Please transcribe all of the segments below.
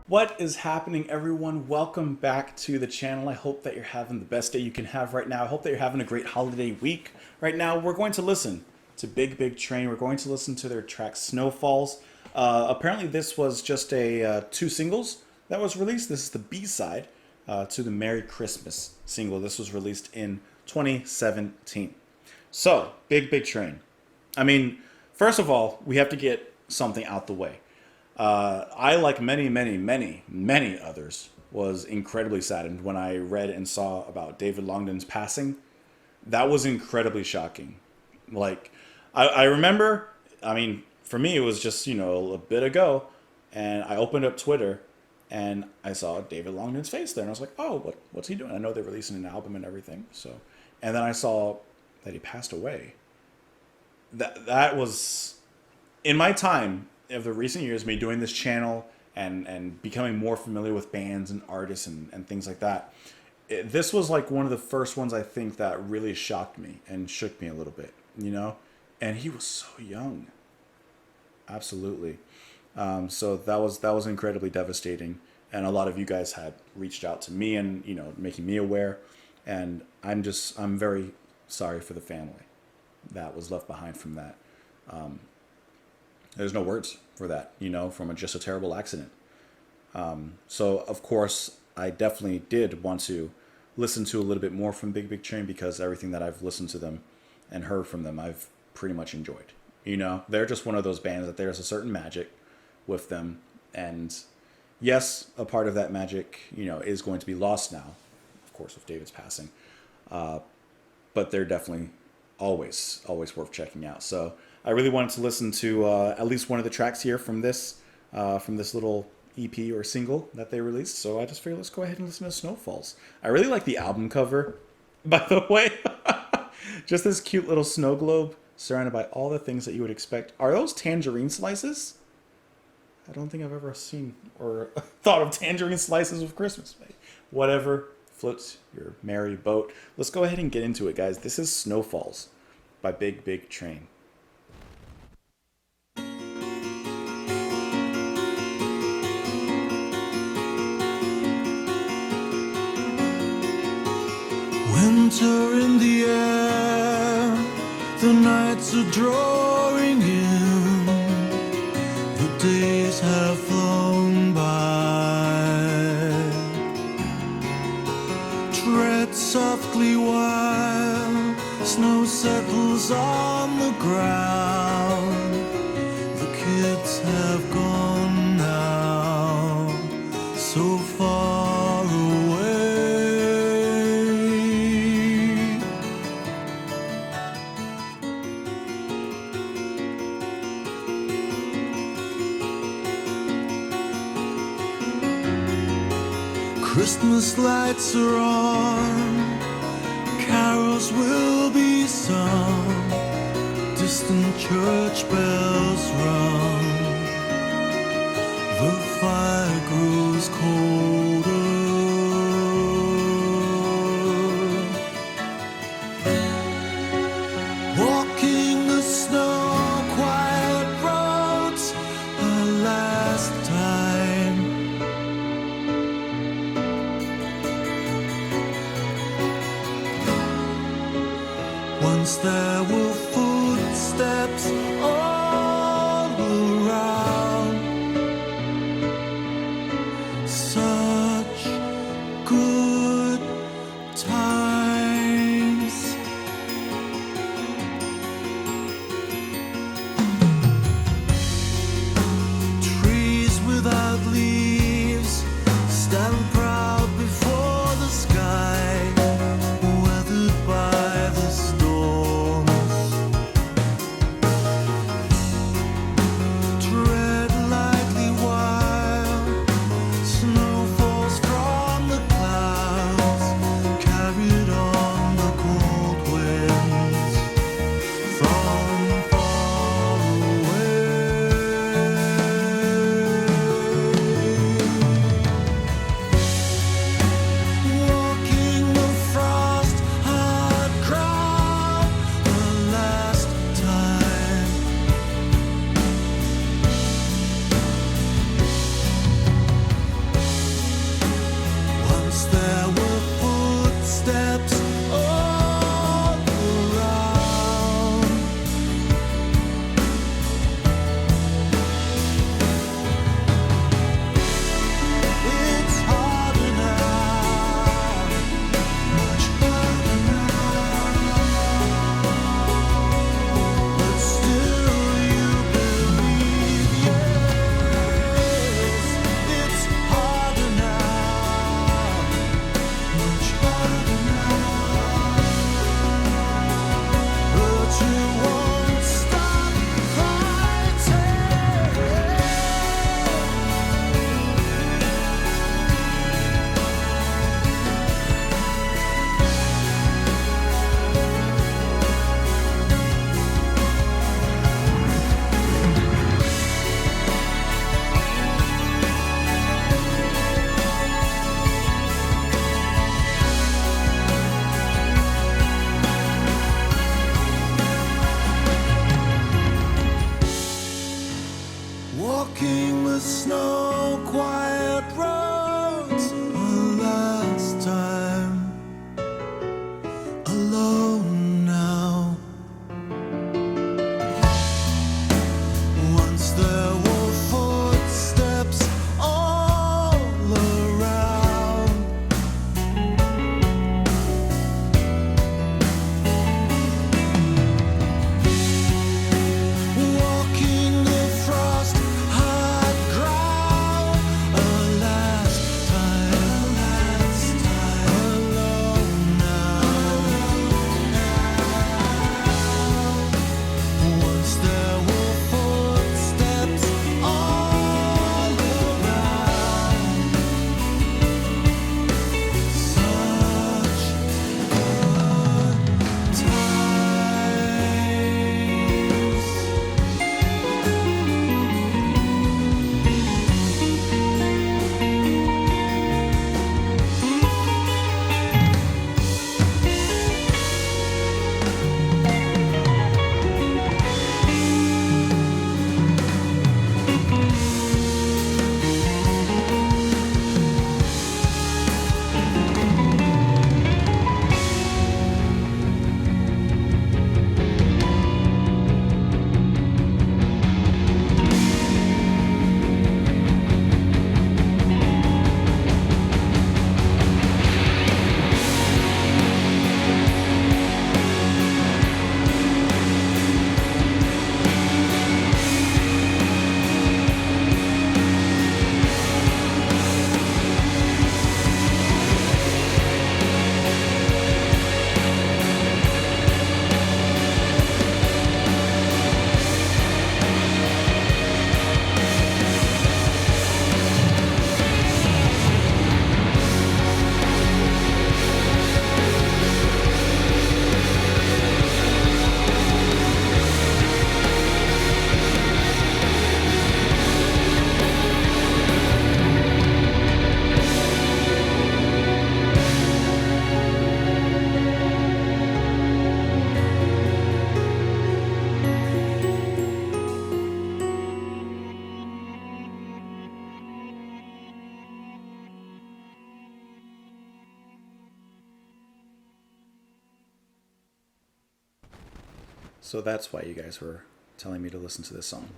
What is happening, everyone? Welcome back to the channel. I hope that you're having the best day you can have right now. I hope that you're having a great holiday week. Right now, we're going to listen to Big Big Train. We're going to listen to their track Snowfalls. Apparently, this was just a 2 singles that was released. This is the B-side to the Merry Christmas single. This was released in 2017. So, Big Big Train. I mean, first of all, we have to get something out the way. I, like many others, was incredibly saddened when I read and saw about David Longdon's passing. That was incredibly shocking. Like, I remember, I mean, for me, it was just, a bit ago, and I opened up Twitter, and I saw David Longdon's face there, and I was like, oh, what's he doing? I know they're releasing an album and everything, so. And then I saw that he passed away. That was, in my time of the recent years, me doing this channel and becoming more familiar with bands and artists and things like that, this was like one of the first ones I think that really shocked me and shook me a little bit, and he was so young. Absolutely. So that was incredibly devastating, and a lot of you guys had reached out to me and making me aware, and I'm very sorry for the family that was left behind from that. There's no words for that, from just a terrible accident. So, of course, I definitely did want to listen to a little bit more from Big Big Train, because everything that I've listened to them and heard from them, I've pretty much enjoyed. They're just one of those bands that there's a certain magic with them. And yes, a part of that magic, is going to be lost now, of course, with David's passing. But they're definitely always worth checking out. So I really wanted to listen to at least one of the tracks here from this little EP or single that they released. So I just figured, let's go ahead and listen to Snowfalls. I really like the album cover, by the way. Just this cute little snow globe surrounded by all the things that you would expect. Are those tangerine slices? I don't think I've ever seen or thought of tangerine slices with Christmas. Whatever floats your merry boat. Let's go ahead and get into it, guys. This is Snowfalls by Big Big Train. Winter in the air, the nights are drawing in, the days have flown by. Tread softly while snow settles on the ground. The kids have gone now, so far away. Christmas lights are on, carols will be sung, distant church bells rung, the fire grows colder. Walking the snow-quiet roads a last time. Once there were footsteps all around, such good times. Trees without leaves stand proud before the sky, weathered by the storms snow quiet roads. One last time, alone now. Once there were footsteps all around. Walking the frost hard ground. A last time, alone now. Once there were footsteps all around. Such good times. So that's why you guys were telling me to listen to this song.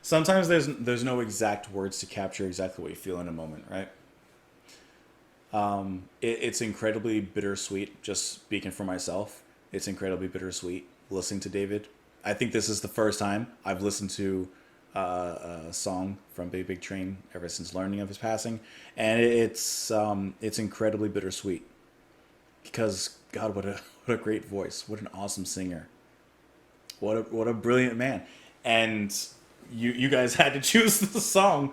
Sometimes there's no exact words to capture exactly what you feel in a moment, right? It's incredibly bittersweet. Just speaking for myself, it's incredibly bittersweet listening to David. I think this is the first time I've listened to a song from Big Big Train ever since learning of his passing, and it's incredibly bittersweet because God, what a great voice, what an awesome singer, what a brilliant man, and you guys had to choose the song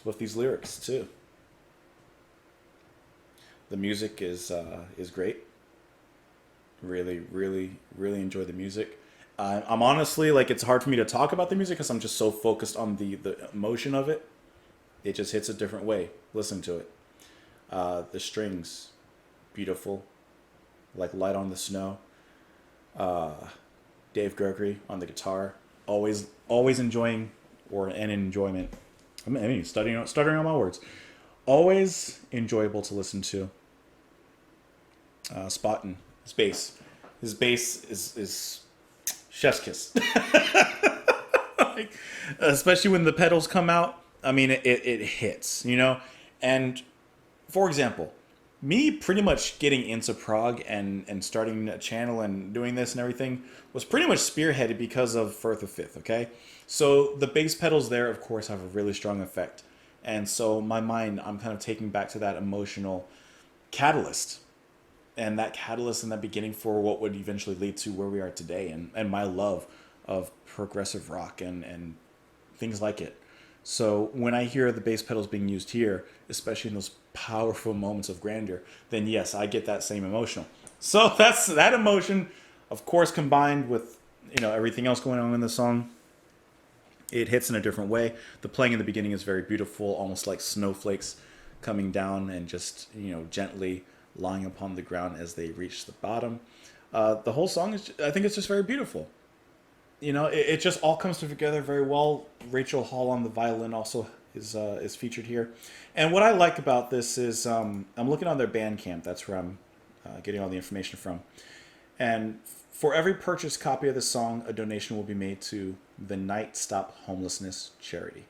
with these lyrics too. The music is great. Really, really, really enjoy the music. I'm honestly like it's hard for me to talk about the music because I'm just so focused on the emotion of it. It just hits a different way. Listen to it. The strings, beautiful, like Light on the Snow. Dave Gregory on the guitar, always enjoying or an enjoyment. I mean, stuttering on my words. Always enjoyable to listen to. Spotting his bass. His bass is chef's kiss. Like, especially when the pedals come out. I mean, it hits, you know? And for example, me pretty much getting into prog and starting a channel and doing this and everything was pretty much spearheaded because of Firth of Fifth, okay? So the bass pedals there, of course, have a really strong effect. And so my mind, I'm kind of taking back to that emotional catalyst. And that catalyst in that beginning for what would eventually lead to where we are today and my love of progressive rock and things like it. So when I hear the bass pedals being used here, especially in those powerful moments of grandeur, then yes, I get that same emotional. So that's that emotion, of course, combined with everything else going on in the song. It hits in a different way. The playing in the beginning is very beautiful, almost like snowflakes coming down and just gently lying upon the ground as they reach the bottom. The whole song is, I think it's just very beautiful. You know, it just all comes together very well. Rachel Hall on the violin also is featured here. And what I like about this is I'm looking on their Bandcamp. That's where I'm getting all the information from. And for every purchased copy of the song, a donation will be made to the Night Stop Homelessness charity.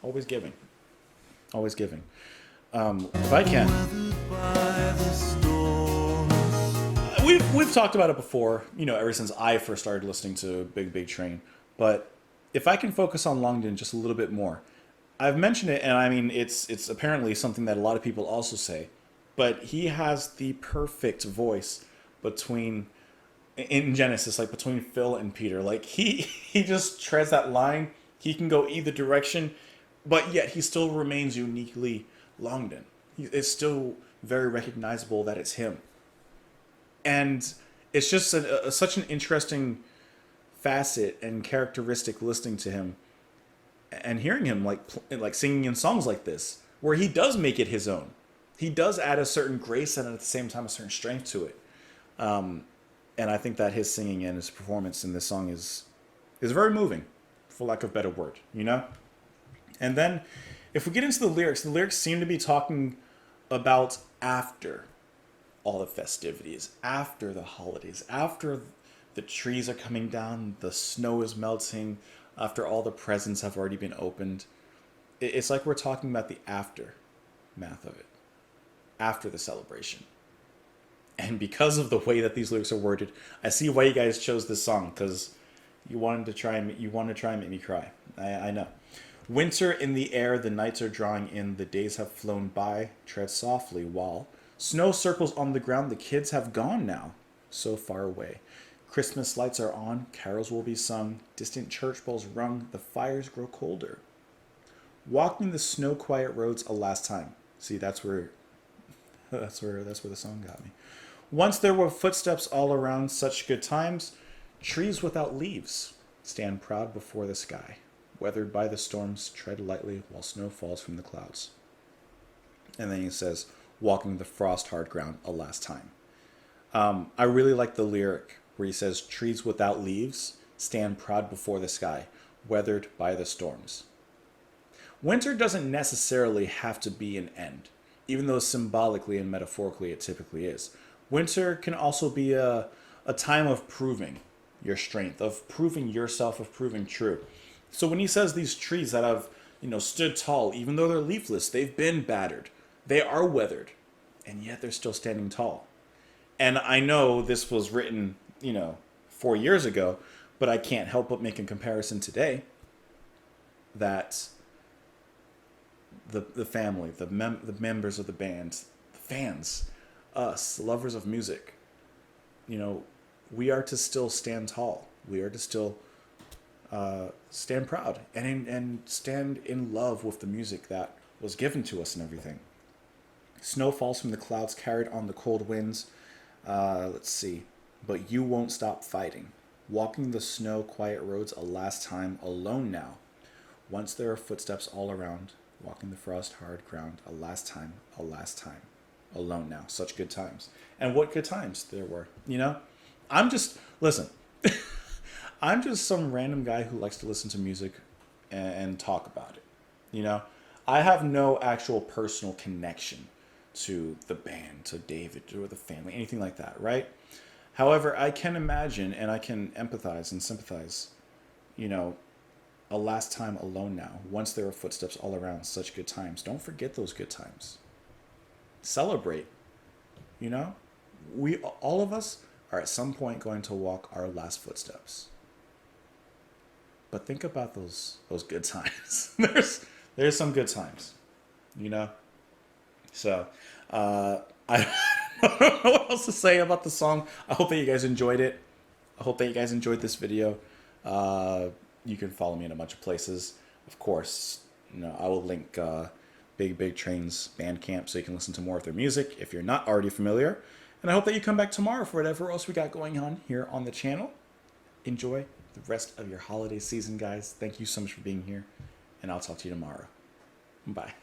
Always giving. Always giving. If I can. By the storms. We've talked about it before, you know, ever since I first started listening to Big Big Train. But if I can focus on Longden just a little bit more, I've mentioned it, and I mean, it's apparently something that a lot of people also say, but he has the perfect voice between in Genesis, like between Phil and Peter. Like he just treads that line. He can go either direction, but yet he still remains uniquely Longden. It's still very recognizable that it's him. And it's just such an interesting facet and characteristic listening to him and hearing him like singing in songs like this, where he does make it his own. He does add a certain grace and at the same time a certain strength to it. And I think that his singing and his performance in this song is very moving, for lack of a better word, you know? And then if we get into the lyrics seem to be talking about after all the festivities, after the holidays, after the trees are coming down, the snow is melting, after all the presents have already been opened. It's like we're talking about the aftermath of it, after the celebration. And because of the way that these lyrics are worded, I see why you guys chose this song, because you wanted to try and make me cry. I know. Winter in the air, the nights are drawing in, the days have flown by, tread softly while snow circles on the ground, the kids have gone now, so far away. Christmas lights are on, carols will be sung, distant church bells rung, the fires grow colder. Walking the snow quiet roads a last time. See, that's where the song got me. Once there were footsteps all around, such good times, trees without leaves stand proud before the sky. Weathered by the storms, tread lightly while snow falls from the clouds. And then he says, walking the frost-hard ground a last time. I really like the lyric where he says, trees without leaves stand proud before the sky, weathered by the storms. Winter doesn't necessarily have to be an end, even though symbolically and metaphorically it typically is. Winter can also be a time of proving your strength, of proving yourself, of proving true. So when he says these trees that have, stood tall, even though they're leafless, they've been battered, they are weathered, and yet they're still standing tall. And I know this was written, 4 years ago, but I can't help but make a comparison today that the family, the members of the band, the fans, us, the lovers of music, we are to still stand tall. We are to still stand proud and stand in love with the music that was given to us and everything. Snow falls from the clouds carried on the cold winds. Let's see. But you won't stop fighting. Walking the snow quiet roads a last time, alone now. Once there are footsteps all around. Walking the frost hard ground a last time, alone now. Such good times. And what good times there were, listen, I'm just some random guy who likes to listen to music and talk about it. I have no actual personal connection to the band, to David, or the family, anything like that, right? However, I can imagine and I can empathize and sympathize, a last time alone now. Once there are footsteps all around, such good times. Don't forget those good times. Celebrate. All of us are at some point going to walk our last footsteps. But think about those good times. There's some good times, So, I don't know what else to say about the song. I hope that you guys enjoyed it. I hope that you guys enjoyed this video. You can follow me in a bunch of places. Of course, I will link Big Big Train's Bandcamp so you can listen to more of their music if you're not already familiar. And I hope that you come back tomorrow for whatever else we got going on here on the channel. Enjoy the rest of your holiday season, guys. Thank you so much for being here, and I'll talk to you tomorrow. Bye.